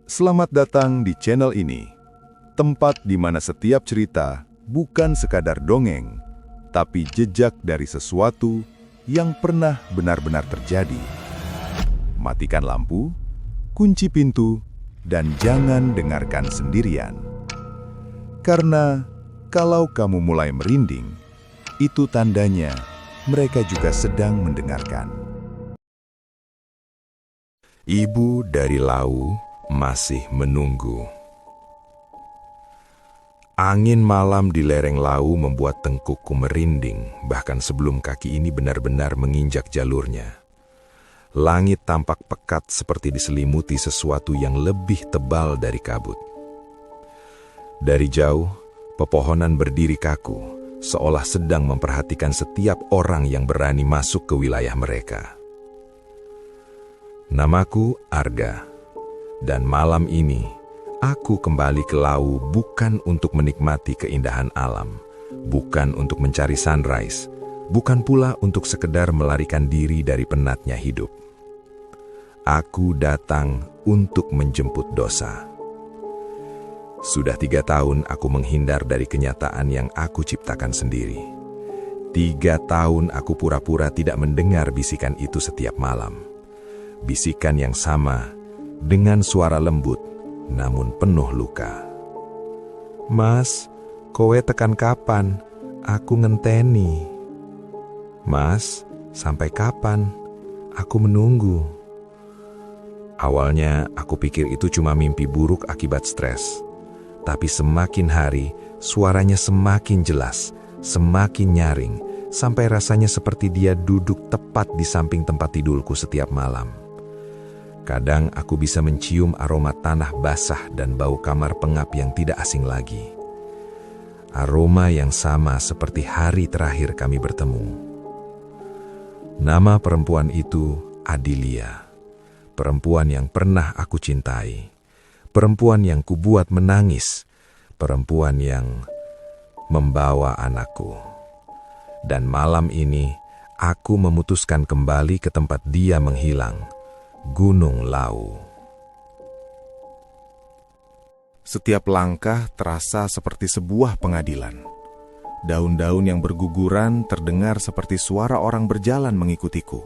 Selamat datang di channel ini, tempat di mana setiap cerita bukan sekadar dongeng, tapi jejak dari sesuatu yang pernah benar-benar terjadi. Matikan lampu, kunci pintu, dan jangan dengarkan sendirian. Karena kalau kamu mulai merinding, itu tandanya mereka juga sedang mendengarkan. Ibu dari Lau masih menunggu. Angin malam di lereng Lau membuat tengkukku merinding, bahkan sebelum kaki ini benar-benar menginjak jalurnya. Langit tampak pekat seperti diselimuti sesuatu yang lebih tebal dari kabut. Dari jauh, pepohonan berdiri kaku, seolah sedang memperhatikan setiap orang yang berani masuk ke wilayah mereka. Namaku Arga, dan malam ini aku kembali ke Lau bukan untuk menikmati keindahan alam, bukan untuk mencari sunrise, bukan pula untuk sekedar melarikan diri dari penatnya hidup. Aku datang untuk menjemput dosa. Sudah 3 tahun aku menghindar dari kenyataan yang aku ciptakan sendiri. 3 tahun aku pura-pura tidak mendengar bisikan itu setiap malam. Bisikan yang sama, dengan suara lembut, namun penuh luka. Mas, kowe tekan kapan? Aku ngenteni. Mas, sampai kapan? Aku menunggu. Awalnya aku pikir itu cuma mimpi buruk akibat stres. Tapi semakin hari, suaranya semakin jelas, semakin nyaring, sampai rasanya seperti dia duduk tepat di samping tempat tidurku setiap malam. Kadang aku bisa mencium aroma tanah basah dan bau kamar pengap yang tidak asing lagi. Aroma yang sama seperti hari terakhir kami bertemu. Nama perempuan itu Adilia. Perempuan yang pernah aku cintai. Perempuan yang kubuat menangis. Perempuan yang membawa anakku. Dan malam ini, aku memutuskan kembali ke tempat dia menghilang. Gunung Lau. Setiap langkah terasa seperti sebuah pengadilan. Daun-daun yang berguguran terdengar seperti suara orang berjalan mengikutiku.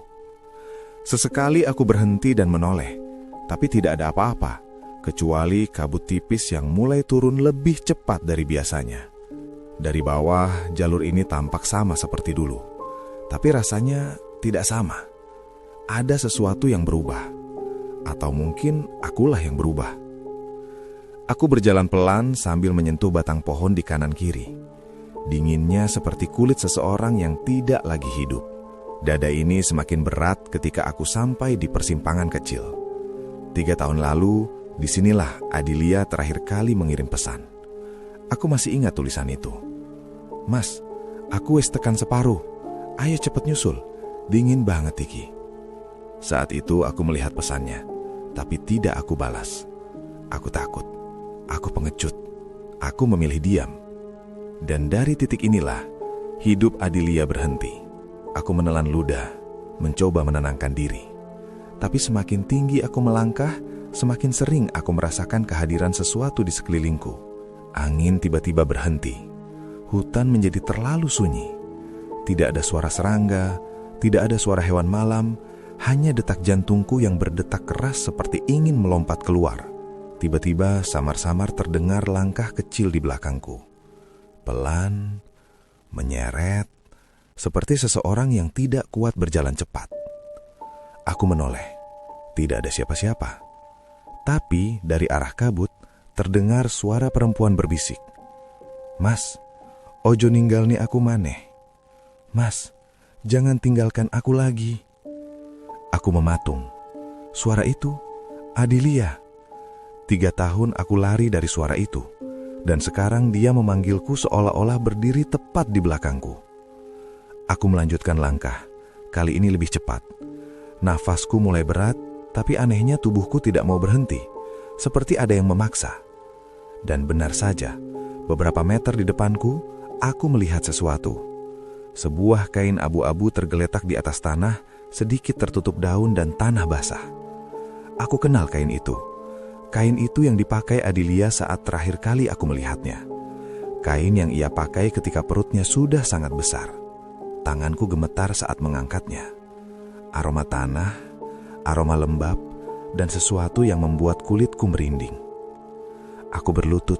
Sesekali aku berhenti dan menoleh, tapi tidak ada apa-apa, kecuali kabut tipis yang mulai turun lebih cepat dari biasanya. Dari bawah, jalur ini tampak sama seperti dulu, tapi rasanya tidak sama. Ada sesuatu yang berubah, atau mungkin akulah yang berubah. Aku berjalan pelan sambil menyentuh batang pohon di kanan kiri. Dinginnya seperti kulit seseorang yang tidak lagi hidup. Dada ini semakin berat ketika aku sampai di persimpangan kecil. 3 tahun lalu, disinilah Adilia terakhir kali mengirim pesan. Aku masih ingat tulisan itu. Mas, aku wis tekan separuh. Ayo cepet nyusul. Dingin banget iki. Saat itu aku melihat pesannya, tapi tidak aku balas. Aku takut, aku pengecut, aku memilih diam. Dan dari titik inilah, hidup Adilia berhenti. Aku menelan ludah, mencoba menenangkan diri. Tapi semakin tinggi aku melangkah, semakin sering aku merasakan kehadiran sesuatu di sekelilingku. Angin tiba-tiba berhenti. Hutan menjadi terlalu sunyi. Tidak ada suara serangga, tidak ada suara hewan malam, hanya detak jantungku yang berdetak keras seperti ingin melompat keluar. Tiba-tiba samar-samar terdengar langkah kecil di belakangku. Pelan, menyeret, seperti seseorang yang tidak kuat berjalan cepat. Aku menoleh, tidak ada siapa-siapa. Tapi dari arah kabut terdengar suara perempuan berbisik. Mas, ojo ninggalni aku maneh. Mas, jangan tinggalkan aku lagi. Aku mematung. Suara itu, Adilia. 3 tahun aku lari dari suara itu. Dan sekarang dia memanggilku seolah-olah berdiri tepat di belakangku. Aku melanjutkan langkah. Kali ini lebih cepat. Nafasku mulai berat, tapi anehnya tubuhku tidak mau berhenti. Seperti ada yang memaksa. Dan benar saja, beberapa meter di depanku, aku melihat sesuatu. Sebuah kain abu-abu tergeletak di atas tanah, sedikit tertutup daun dan tanah basah. Aku kenal kain itu. Kain itu yang dipakai Adelia saat terakhir kali aku melihatnya. Kain yang ia pakai ketika perutnya sudah sangat besar. Tanganku gemetar saat mengangkatnya. Aroma tanah, aroma lembab, dan sesuatu yang membuat kulitku merinding. Aku berlutut,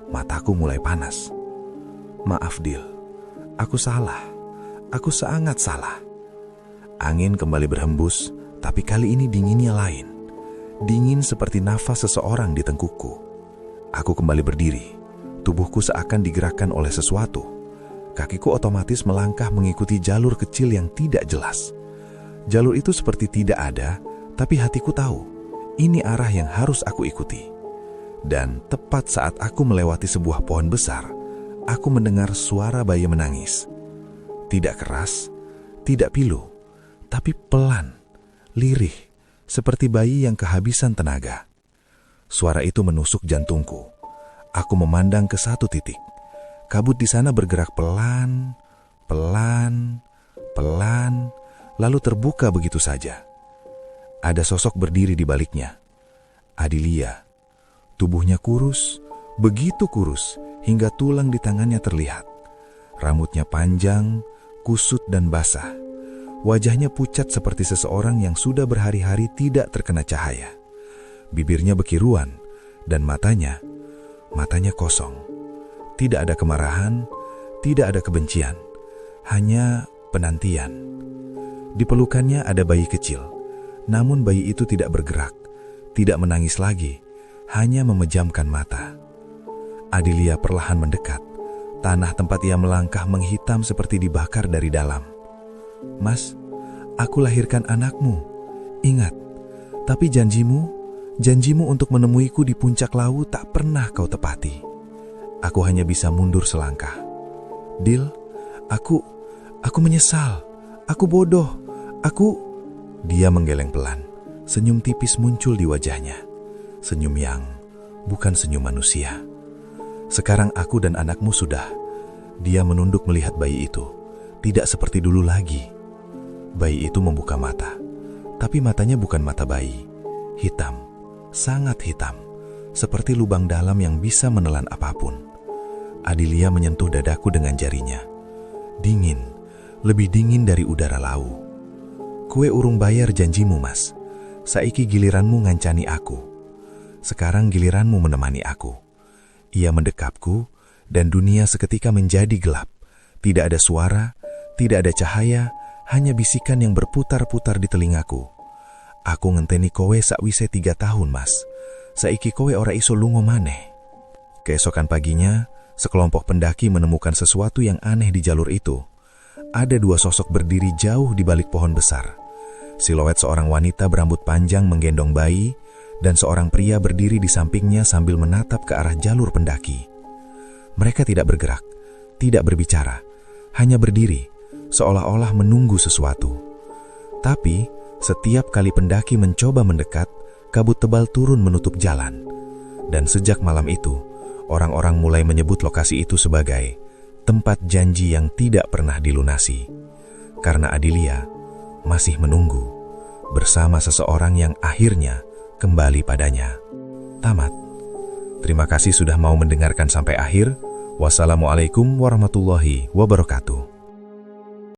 mataku mulai panas. Maaf Dil, aku salah. Aku sangat salah. Angin kembali berhembus, tapi kali ini dinginnya lain. Dingin seperti nafas seseorang di tengkukku. Aku kembali berdiri. Tubuhku seakan digerakkan oleh sesuatu. Kakiku otomatis melangkah mengikuti jalur kecil yang tidak jelas. Jalur itu seperti tidak ada, tapi hatiku tahu, ini arah yang harus aku ikuti. Dan tepat saat aku melewati sebuah pohon besar, aku mendengar suara bayi menangis. Tidak keras, tidak pilu, tapi pelan, lirih, seperti bayi yang kehabisan tenaga. Suara itu menusuk jantungku. Aku memandang ke satu titik. Kabut di sana bergerak pelan, pelan, pelan, lalu terbuka begitu saja. Ada sosok berdiri di baliknya. Adelia. Tubuhnya kurus, begitu kurus, hingga tulang di tangannya terlihat. Rambutnya panjang, kusut dan basah. Wajahnya pucat seperti seseorang yang sudah berhari-hari tidak terkena cahaya. Bibirnya berkiruan, dan matanya kosong. Tidak ada kemarahan, tidak ada kebencian, hanya penantian. Di pelukannya ada bayi kecil, namun bayi itu tidak bergerak, tidak menangis lagi, hanya memejamkan mata. Adelia perlahan mendekat. Tanah tempat ia melangkah menghitam seperti dibakar dari dalam. Mas, aku lahirkan anakmu. Ingat, tapi janjimu untuk menemuiku di puncak laut tak pernah kau tepati. Aku hanya bisa mundur selangkah. Dil, aku menyesal. Aku bodoh. Dia menggeleng pelan. Senyum tipis muncul di wajahnya. Senyum yang bukan senyum manusia. Sekarang aku dan anakmu sudah. Dia menunduk melihat bayi itu. Tidak seperti dulu lagi. Bayi itu membuka mata. Tapi matanya bukan mata bayi. Hitam. Sangat hitam. Seperti lubang dalam yang bisa menelan apapun. Adelia menyentuh dadaku dengan jarinya. Dingin. Lebih dingin dari udara lau. Kue urung bayar janjimu, Mas. Saiki giliranmu ngancani aku. Sekarang giliranmu menemani aku. Ia mendekapku, dan dunia seketika menjadi gelap. Tidak ada suara, tidak ada cahaya, hanya bisikan yang berputar-putar di telingaku. Aku ngenteni kowe sakwise 3 tahun, Mas. Saiki kowe ora iso lunga maneh. Keesokan paginya, sekelompok pendaki menemukan sesuatu yang aneh di jalur itu. Ada 2 sosok berdiri jauh di balik pohon besar. Siluet seorang wanita berambut panjang menggendong bayi, dan seorang pria berdiri di sampingnya sambil menatap ke arah jalur pendaki. Mereka tidak bergerak, tidak berbicara, hanya berdiri, seolah-olah menunggu sesuatu. Tapi, setiap kali pendaki mencoba mendekat, kabut tebal turun menutup jalan. Dan sejak malam itu, orang-orang mulai menyebut lokasi itu sebagai tempat janji yang tidak pernah dilunasi. Karena Adelia masih menunggu bersama seseorang yang akhirnya kembali padanya. Tamat. Terima kasih sudah mau mendengarkan sampai akhir. Wassalamualaikum warahmatullahi wabarakatuh.